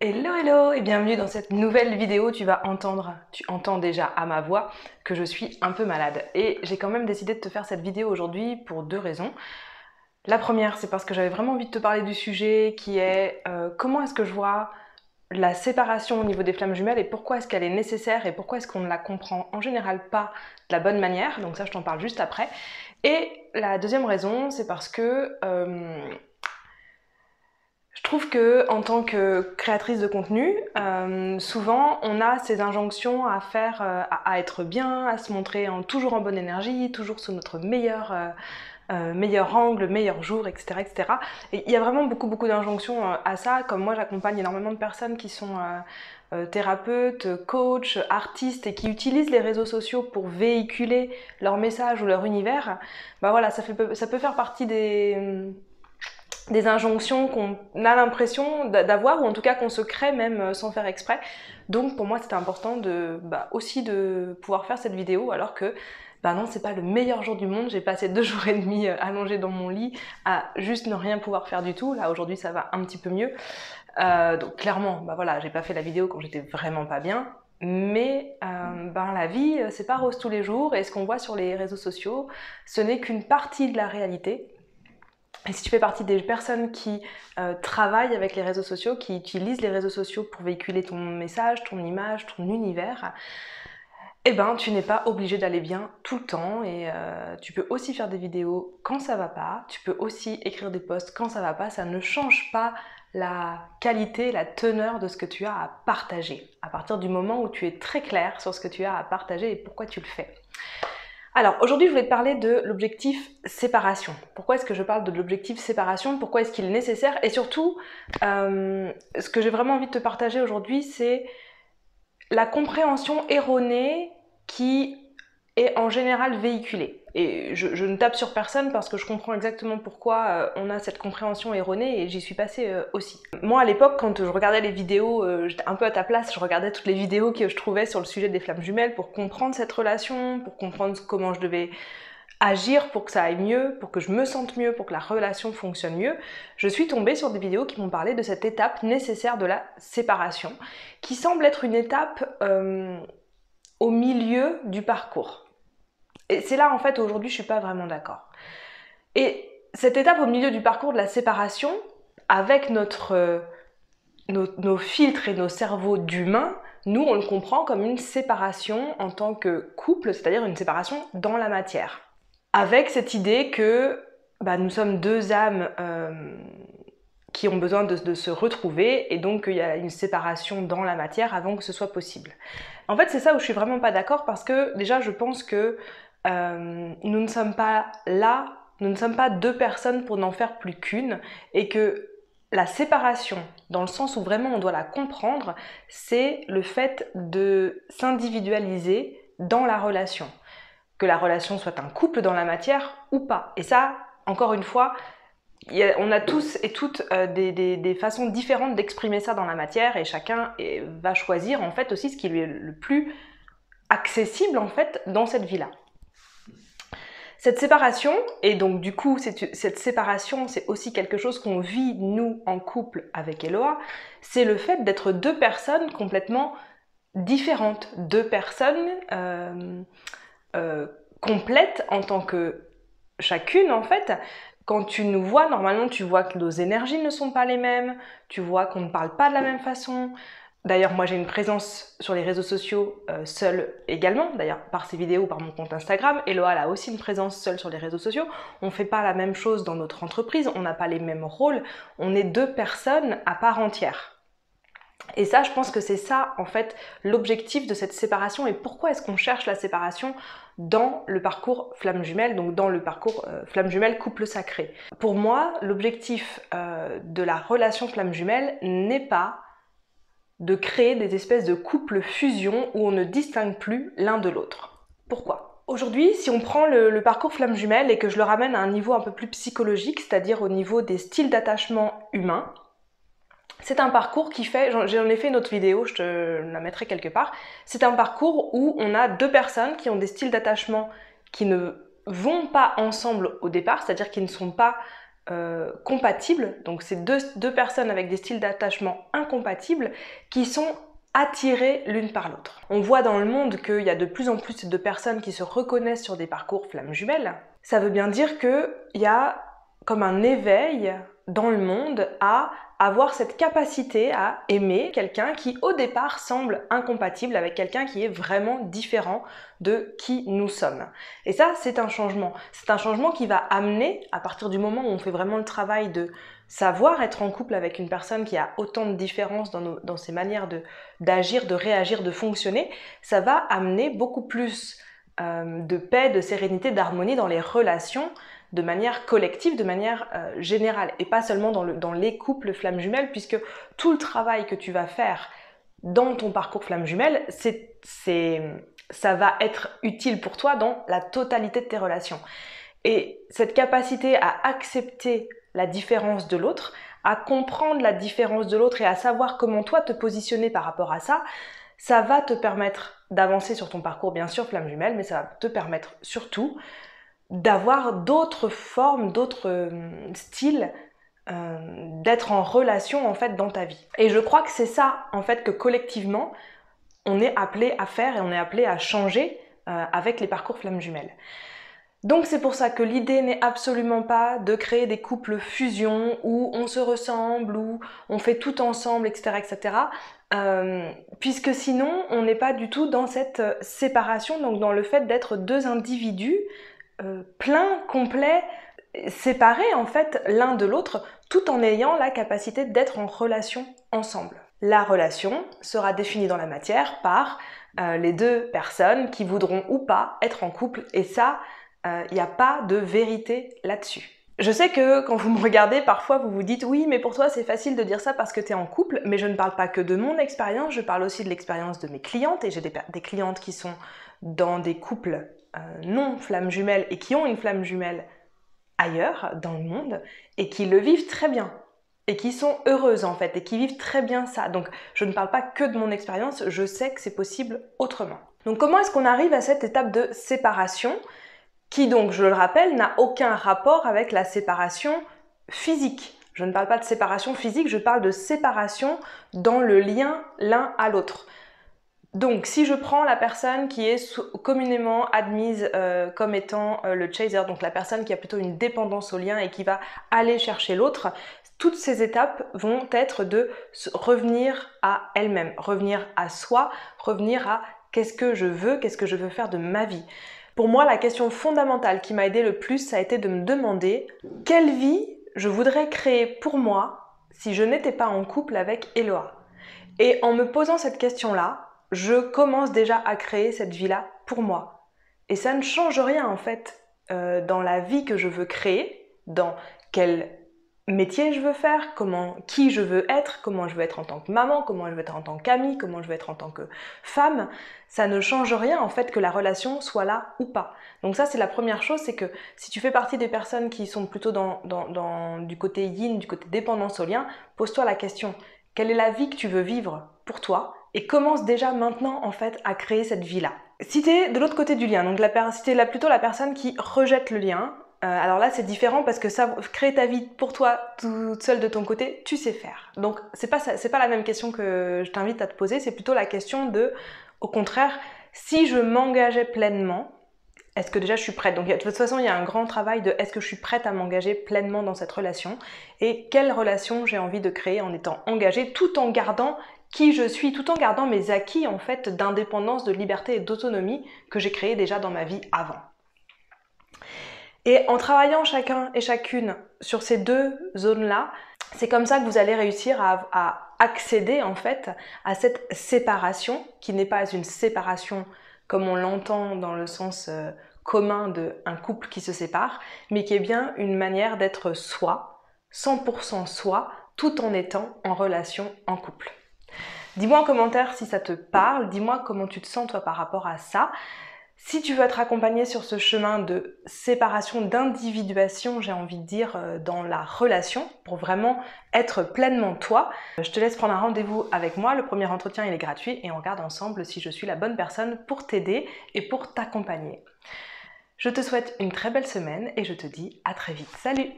Hello hello et bienvenue dans cette nouvelle vidéo. Tu entends déjà à ma voix que je suis un peu malade. Et j'ai quand même décidé de te faire cette vidéo aujourd'hui pour deux raisons. La première, c'est parce que j'avais vraiment envie de te parler du sujet qui est comment est-ce que je vois la séparation au niveau des flammes jumelles et pourquoi est-ce qu'elle est nécessaire et pourquoi est-ce qu'on ne la comprend en général pas de la bonne manière. Donc ça, je t'en parle juste après. Et la deuxième raison, c'est parce que je trouve que en tant que créatrice de contenu, souvent on a ces injonctions à faire, à être bien, à se montrer toujours en bonne énergie, toujours sous notre meilleur angle, meilleur jour, etc., etc. Et il y a vraiment beaucoup d'injonctions à ça. Comme moi, j'accompagne énormément de personnes qui sont thérapeutes, coachs, artistes et qui utilisent les réseaux sociaux pour véhiculer leur message ou leur univers. Bah voilà, ça peut faire partie des injonctions qu'on a l'impression d'avoir, ou en tout cas qu'on se crée même sans faire exprès. Donc pour moi c'était important aussi de pouvoir faire cette vidéo, alors que non, c'est pas le meilleur jour du monde. J'ai passé 2 jours et demi allongée dans mon lit à juste ne rien pouvoir faire du tout. Là aujourd'hui ça va un petit peu mieux. Donc clairement, voilà, j'ai pas fait la vidéo quand j'étais vraiment pas bien. Mais la vie, c'est pas rose tous les jours, et ce qu'on voit sur les réseaux sociaux, ce n'est qu'une partie de la réalité. Et si tu fais partie des personnes qui travaillent avec les réseaux sociaux, qui utilisent les réseaux sociaux pour véhiculer ton message, ton image, ton univers, eh ben tu n'es pas obligé d'aller bien tout le temps, et tu peux aussi faire des vidéos quand ça va pas, tu peux aussi écrire des posts quand ça va pas. Ça ne change pas la qualité, la teneur de ce que tu as à partager, à partir du moment où tu es très clair sur ce que tu as à partager et pourquoi tu le fais. Alors aujourd'hui je voulais te parler de l'objectif séparation. Pourquoi est-ce que je parle de l'objectif séparation? Pourquoi est-ce qu'il est nécessaire? Et surtout, ce que j'ai vraiment envie de te partager aujourd'hui, c'est la compréhension erronée qui est en général véhiculée. Et je ne tape sur personne parce que je comprends exactement pourquoi on a cette compréhension erronée, et j'y suis passée aussi. Moi à l'époque, quand je regardais les vidéos, j'étais un peu à ta place, je regardais toutes les vidéos que je trouvais sur le sujet des flammes jumelles pour comprendre cette relation, pour comprendre comment je devais agir pour que ça aille mieux, pour que je me sente mieux, pour que la relation fonctionne mieux. Je suis tombée sur des vidéos qui m'ont parlé de cette étape nécessaire de la séparation, qui semble être une étape au milieu du parcours. Et c'est là en fait aujourd'hui je suis pas vraiment d'accord. Et cette étape au milieu du parcours de la séparation, avec nos filtres et nos cerveaux d'humains, nous on le comprend comme une séparation en tant que couple, c'est-à-dire une séparation dans la matière. Avec cette idée que nous sommes deux âmes qui ont besoin de se retrouver, et donc il y a une séparation dans la matière avant que ce soit possible. En fait, c'est ça où je suis vraiment pas d'accord, parce que déjà je pense que nous ne sommes pas là, nous ne sommes pas deux personnes pour n'en faire plus qu'une, et que la séparation, dans le sens où vraiment on doit la comprendre, c'est le fait de s'individualiser dans la relation. Que la relation soit un couple dans la matière ou pas. Et ça, encore une fois, on a tous et toutes des façons différentes d'exprimer ça dans la matière, et chacun va choisir en fait aussi ce qui lui est le plus accessible en fait dans cette vie-là. Cette séparation, et donc du coup cette séparation, c'est aussi quelque chose qu'on vit nous en couple avec Eloa, c'est le fait d'être deux personnes complètement différentes, deux personnes complètes en tant que chacune en fait. Quand tu nous vois, normalement tu vois que nos énergies ne sont pas les mêmes, tu vois qu'on ne parle pas de la même façon. D'ailleurs, moi j'ai une présence sur les réseaux sociaux seule également, d'ailleurs par ces vidéos, par mon compte Instagram. Eloa a aussi une présence seule sur les réseaux sociaux. On ne fait pas la même chose dans notre entreprise, on n'a pas les mêmes rôles, on est deux personnes à part entière. Et ça, je pense que c'est ça, en fait, l'objectif de cette séparation, et pourquoi est-ce qu'on cherche la séparation dans le parcours flamme jumelle, donc dans le parcours flamme jumelle couple sacré. Pour moi, l'objectif de la relation flamme jumelle n'est pas de créer des espèces de couples fusion où on ne distingue plus l'un de l'autre. Pourquoi ? Aujourd'hui, si on prend le parcours flamme jumelle et que je le ramène à un niveau un peu plus psychologique, c'est-à-dire au niveau des styles d'attachement humains, c'est un parcours qui fait, j'en ai fait une autre vidéo, je te la mettrai quelque part, c'est un parcours où on a deux personnes qui ont des styles d'attachement qui ne vont pas ensemble au départ, c'est-à-dire qui ne sont pas compatibles, donc c'est deux personnes avec des styles d'attachement incompatibles qui sont attirées l'une par l'autre. On voit dans le monde qu'il y a de plus en plus de personnes qui se reconnaissent sur des parcours flammes jumelles. Ça veut bien dire qu'il y a comme un éveil dans le monde à avoir cette capacité à aimer quelqu'un qui au départ semble incompatible avec quelqu'un qui est vraiment différent de qui nous sommes. Et ça, c'est un changement. C'est un changement qui va amener, à partir du moment où on fait vraiment le travail de savoir être en couple avec une personne qui a autant de différences dans ses manières d'agir, de réagir, de fonctionner, ça va amener beaucoup plus de paix, de sérénité, d'harmonie dans les relations de manière collective, de manière générale, et pas seulement dans les couples flammes jumelles, puisque tout le travail que tu vas faire dans ton parcours flamme jumelle, ça va être utile pour toi dans la totalité de tes relations. Et cette capacité à accepter la différence de l'autre, à comprendre la différence de l'autre et à savoir comment toi te positionner par rapport à ça, ça va te permettre d'avancer sur ton parcours, bien sûr, flamme jumelle, mais ça va te permettre surtout d'avoir d'autres formes, d'autres styles, d'être en relation en fait dans ta vie. Et je crois que c'est ça en fait que collectivement on est appelé à faire et on est appelé à changer avec les parcours flammes jumelles. Donc c'est pour ça que l'idée n'est absolument pas de créer des couples fusion où on se ressemble, où on fait tout ensemble, etc. etc. Puisque sinon on n'est pas du tout dans cette séparation, donc dans le fait d'être deux individus pleins, complets, séparés en fait l'un de l'autre, tout en ayant la capacité d'être en relation ensemble. La relation sera définie dans la matière par les deux personnes qui voudront ou pas être en couple, et ça, il n'y a pas de vérité là-dessus. Je sais que quand vous me regardez, parfois vous vous dites « oui, mais pour toi c'est facile de dire ça parce que tu es en couple », mais je ne parle pas que de mon expérience, je parle aussi de l'expérience de mes clientes, et j'ai des clientes qui sont dans des couples non flammes jumelles et qui ont une flamme jumelle ailleurs dans le monde et qui le vivent très bien et qui sont heureuses en fait et qui vivent très bien ça. Donc je ne parle pas que de mon expérience, je sais que c'est possible autrement. Donc comment est-ce qu'on arrive à cette étape de séparation qui donc, je le rappelle, n'a aucun rapport avec la séparation physique. Je ne parle pas de séparation physique, je parle de séparation dans le lien l'un à l'autre. Donc, si je prends la personne qui est communément admise comme étant le chaser, donc la personne qui a plutôt une dépendance au lien et qui va aller chercher l'autre, toutes ces étapes vont être de revenir à elle-même, revenir à soi, revenir à qu'est-ce que je veux faire de ma vie. Pour moi, la question fondamentale qui m'a aidée le plus, ça a été de me demander quelle vie je voudrais créer pour moi si je n'étais pas en couple avec Eloa. Et en me posant cette question-là, je commence déjà à créer cette vie-là pour moi. Et ça ne change rien en fait dans la vie que je veux créer, dans quel métier je veux faire, qui je veux être, comment je veux être en tant que maman, comment je veux être en tant qu'amie, comment je veux être en tant que femme. Ça ne change rien en fait que la relation soit là ou pas. Donc ça c'est la première chose, c'est que si tu fais partie des personnes qui sont plutôt du côté yin, du côté dépendance au lien, pose-toi la question, quelle est la vie que tu veux vivre pour toi? Et commence déjà maintenant en fait à créer cette vie-là. Si tu es de l'autre côté du lien, donc si tu es plutôt la personne qui rejette le lien, alors là c'est différent parce que ça, créer ta vie pour toi toute seule de ton côté, tu sais faire. Donc c'est pas la même question que je t'invite à te poser, c'est plutôt la question de, au contraire, si je m'engageais pleinement, est-ce que déjà je suis prête? Donc de toute façon il y a un grand travail de est-ce que je suis prête à m'engager pleinement dans cette relation et quelle relation j'ai envie de créer en étant engagée tout en gardant qui je suis, tout en gardant mes acquis en fait d'indépendance, de liberté et d'autonomie que j'ai créé déjà dans ma vie avant. Et en travaillant chacun et chacune sur ces deux zones-là, c'est comme ça que vous allez réussir à accéder en fait à cette séparation qui n'est pas une séparation comme on l'entend dans le sens commun d'un couple qui se sépare, mais qui est bien une manière d'être soi, 100% soi, tout en étant en relation en couple. Dis-moi en commentaire si ça te parle, dis-moi comment tu te sens toi par rapport à ça. Si tu veux être accompagné sur ce chemin de séparation, d'individuation, j'ai envie de dire, dans la relation, pour vraiment être pleinement toi, je te laisse prendre un rendez-vous avec moi. Le premier entretien, il est gratuit et on regarde ensemble si je suis la bonne personne pour t'aider et pour t'accompagner. Je te souhaite une très belle semaine et je te dis à très vite. Salut!